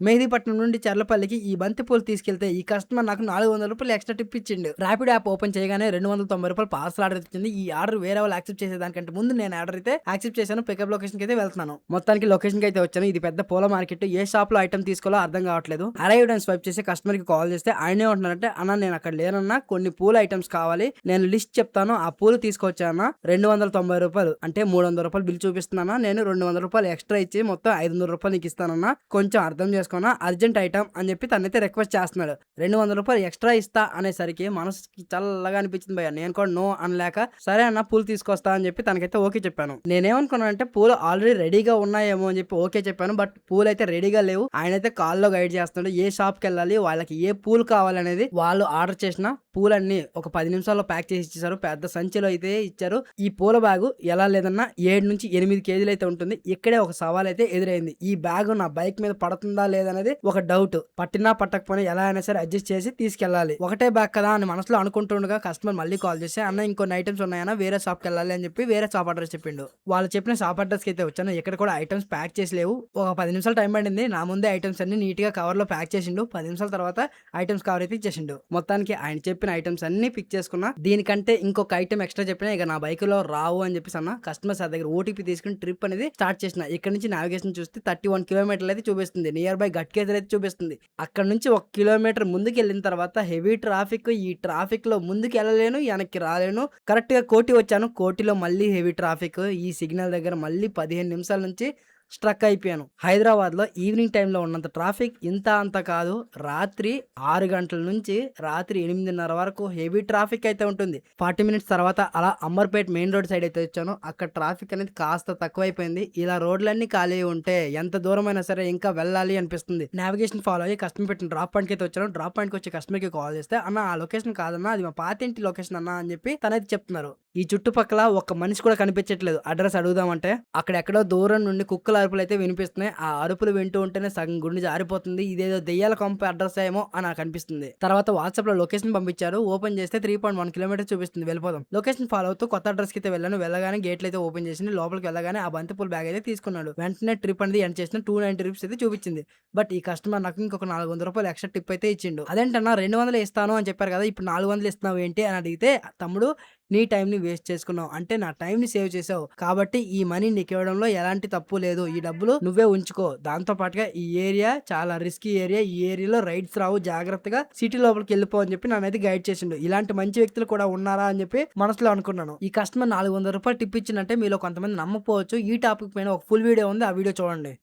మెహదీపట్నం నుండి చర్లపల్లికి ఈ బంతి పూలు తీసుకెళ్తే ఈ కస్టమర్ నాకు ₹400 ఎక్స్ట్రా టిప్ ఇచ్చిండు. ర్యాపిడ్ యాప్ ఓపెన్ చేయగానే ₹290 పార్సల్ ఆర్డర్ వచ్చింది. ఈ ఆర్డర్ వేరే వాళ్ళు యాక్సెప్ట్ చేసేదానికంటే ముందు నేను ఆర్డర్ అయితే యాక్సెప్ట్ చేశాను. పికప్ లొకేషన్కి అయితే వెళ్తున్నాను. మొత్తానికి లొకేషన్కి అయితే వచ్చాను. ఇది పెద్ద పూల మార్కెట్. ఏ షాప్ లో ఐటమ్ తీసుకోవాలో అర్థం కావట్లేదు. అరైవ్డ్ అని స్వైప్ చేసి కస్టమర్ కి కాల్ చేస్తే ఆయన ఏమంటున్నారంటే, అన్న నేను అక్కడ లేనన్నా, కొన్ని పూల ఐటమ్స్ కావాలి, నేను లిస్ట్ చెప్తాను, ఆ పూలు తీసుకొచ్చానా, ₹290 అంటే ₹300 బిల్ చూపిస్తున్నానా, నేను ₹200 ఎక్స్ట్రా ఇచ్చి మొత్తం ₹500 నీకు ఇస్తానన్నా, కొంచెం అర్థం చేసుకున్నా, అర్జెంట్ ఐటమ్ అని చెప్పి తనైతే రిక్వెస్ట్ చేస్తున్నాడు. ₹200 ఎక్స్ట్రా ఇస్తా అనేసరికి మనసుకి చల్లగా అనిపించింది భయ్య. నేను కూడా నో అనలేక సరే అన్న పూలు తీసుకొస్తా అని చెప్పి తనకైతే ఓకే చెప్పాను. నేనేమనుకున్నానంటే పూలు ఆల్రెడీ రెడీగా ఉన్నాయేమో అని చెప్పి ఓకే చెప్పాను. బట్ పూలు అయితే రెడీగా లేవు. ఆయన అయితే కాల్లో గైడ్ చేస్తున్నాడు, ఏ షాప్కి వెళ్ళాలి, వాళ్ళకి ఏ పూలు కావాలనేది. వాళ్ళు ఆర్డర్ చేసిన పూలన్నీ ఒక 10 నిమిషాల్లో ప్యాక్ చేసి ఇచ్చేసారు. పెద్ద సంచిలో అయితే ఇచ్చారు. ఈ పూల బ్యాగు ఎలా లేదన్నా 7 నుంచి 8 కేజీలు అయితే ఉంటుంది. ఇక్కడే ఒక సవాల్ అయితే ఎదురైంది. ఈ బ్యాగ్ నా బైక్ మీద పడుతుందా లేదనేది ఒక డౌట్. పట్టినా పట్టకపోయినా ఎలా అయినా సరే అడ్జస్ట్ చేసి తీసుకెళ్ళాలి. ఒకటే బ్యాగ్ కదా అని మనసులో అనుకుంటుండగా కస్టమర్ మళ్ళీ కాల్ చేసి, అన్న ఇంకొన్ని ఐటమ్స్ ఉన్నాయన్నా, వేరే షాప్కి వెళ్ళాలి అని చెప్పి వేరే షాప్ అడ్రస్ చెప్పిండు. వాళ్ళు చెప్పిన షాప్ అడ్రస్ కి అయితే వచ్చాను. ఇక్కడ కూడా ఐటమ్స్ ప్యాక్ చేసి లేవు. ఒక 10 నిమిషాలు టైం పడింది. నా ముందే ఐటమ్స్ అన్ని నీట్ గా కవర్ లో ప్యాక్ చేసిండు. 10 నిమిషాల తర్వాత ఐటమ్స్ కవర్ అయితే ఇచ్చేసిండు. మొత్తానికి ఆయన చెప్పిన ఐటమ్స్ అన్ని పిక్ చేసుకున్నా. దీనికంటే ఇంకొక ఐటమ్ ఎక్స్ట్రా చెప్పినా ఇక నా బైక్ లో రావు అని చెప్పేసి అన్న. కస్టమర్ సార్ దగ్గర ఓటీపీ తీసుకుని ట్రిప్ అనేది స్టార్ట్ చేసిన. ఇక్కడ నుంచి నావిగేషన్ చూస్తే 31 కిలోమీటర్లు అయితే చూపిస్తుంది. నియర్ బై గట్కేసర్ అయితే చూపిస్తుంది. అక్కడ నుంచి 1 కిలోమీటర్ ముందుకు వెళ్ళిన తర్వాత హెవీ ట్రాఫిక్. ఈ ట్రాఫిక్ లో ముందుకు వెళ్ళలేను, వెనక్కి రాలేను. కరెక్ట్ గా కోటి వచ్చాను. కోటిలో మళ్ళీ హెవీ ట్రాఫిక్. ఈ సిగ్నల్ దగ్గర మళ్ళీ 15 నిమిషాల నుంచి స్ట్రక్ అయిపోయాను. హైదరాబాద్ లో ఈవినింగ్ టైంలో ఉన్నంత ట్రాఫిక్ ఇంత అంత కాదు. రాత్రి 6 గంటల నుంచి రాత్రి 8:30 వరకు హెవీ ట్రాఫిక్ అయితే ఉంటుంది. 40 మినిట్స్ తర్వాత అలా అంబర్పేట్ మెయిన్ రోడ్ సైడ్ అయితే వచ్చాను. అక్కడ ట్రాఫిక్ అనేది కాస్త తక్కువైపోయింది. ఇలా రోడ్లన్నీ ఖాళీ ఉంటే ఎంత దూరమైనా సరే ఇంకా వెళ్ళాలి అనిపిస్తుంది. నావిగేషన్ ఫాలో అయ్యి కస్టమర్ పెట్టిన డ్రాప్ పాయింట్కి అయితే వచ్చాను. డ్రాప్ పాయింట్కి వచ్చి కస్టమర్ కి కాల్ చేస్తే, అన్న ఆ లొకేషన్ కాదన్నా, అది మా పాతింటి లొకేషన్ అన్నా అని చెప్పి తనైతే చెప్తున్నారు. ఈ చుట్టుపక్కల ఒక్క మనిషి కూడా కనిపించట్లేదు. అడ్రస్ అడుగుదామంటే అక్కడెక్కడో దూరం నుండి కుక్కల అరుపులు అయితే వినిపిస్తున్నాయి. ఆ అరుపులు వింటూ ఉంటేనే సగం గుండె జారిపోతుంది. ఇదేదో దెయ్యాల కొంప అడ్రస్ ఏమో అని నాకు అనిపిస్తుంది. తర్వాత వాట్సాప్ లో లొకేషన్ పంపించారు. ఓపెన్ చేస్తే 3.1 కిలోమీటర్ చూపిస్తుంది. వెళ్ళిపోదాం. లొకేషన్ ఫాలో అవుతూ కొత్త అడ్రస్ కి అయితే వెళ్ళాను. వెళ్ళగానే గేట్లు అయితే ఓపెన్ చేసింది. లోపలికి వెళ్ళగానే ఆ బంతిపూల బ్యాగ్ అయితే తీసుకున్నాడు. వెంటనే ట్రిప్ అనేది ఎండ్ చేసిన ₹290 అయితే చూపించింది. బట్ ఈ కస్టమర్ నాకు ఇంకొక ₹400 ఎక్స్ట్రా టిప్ అయితే ఇచ్చిండు. అదేంటన్నా 200 ఇస్తాను అని చెప్పారు కదా, ఇప్పుడు 400 ఇస్తున్నావు ఏంటి అని అడిగితే, తమ్ముడు నీ టైంని వేస్ట్ చేసుకున్నావు, అంటే నా టైంని సేవ్ చేసావు కాబట్టి ఈ మనీ నీకు ఇవ్వడంలో ఎలాంటి తప్పు లేదు. ఈ డబ్బులు నువ్వే ఉంచుకో. దాంతో పాటుగా ఈ ఏరియా చాలా రిస్కీ ఏరియా. ఈ ఏరియాలో రైడ్స్ రావు, జాగ్రత్తగా సిటీ లోపలికి వెళ్ళిపో అని చెప్పి నన్నైతే గైడ్ చేసిండు. ఇలాంటి మంచి వ్యక్తులు కూడా ఉన్నారా అని చెప్పి మనసులో అనుకున్నాను. ఈ కస్టమర్ ₹400 టిప్ ఇచ్చిందంటే మీలో కొంతమంది నమ్మకపోవచ్చు. ఈ టాపిక్ పైన ఒక ఫుల్ వీడియో ఉంది, ఆ వీడియో చూడండి.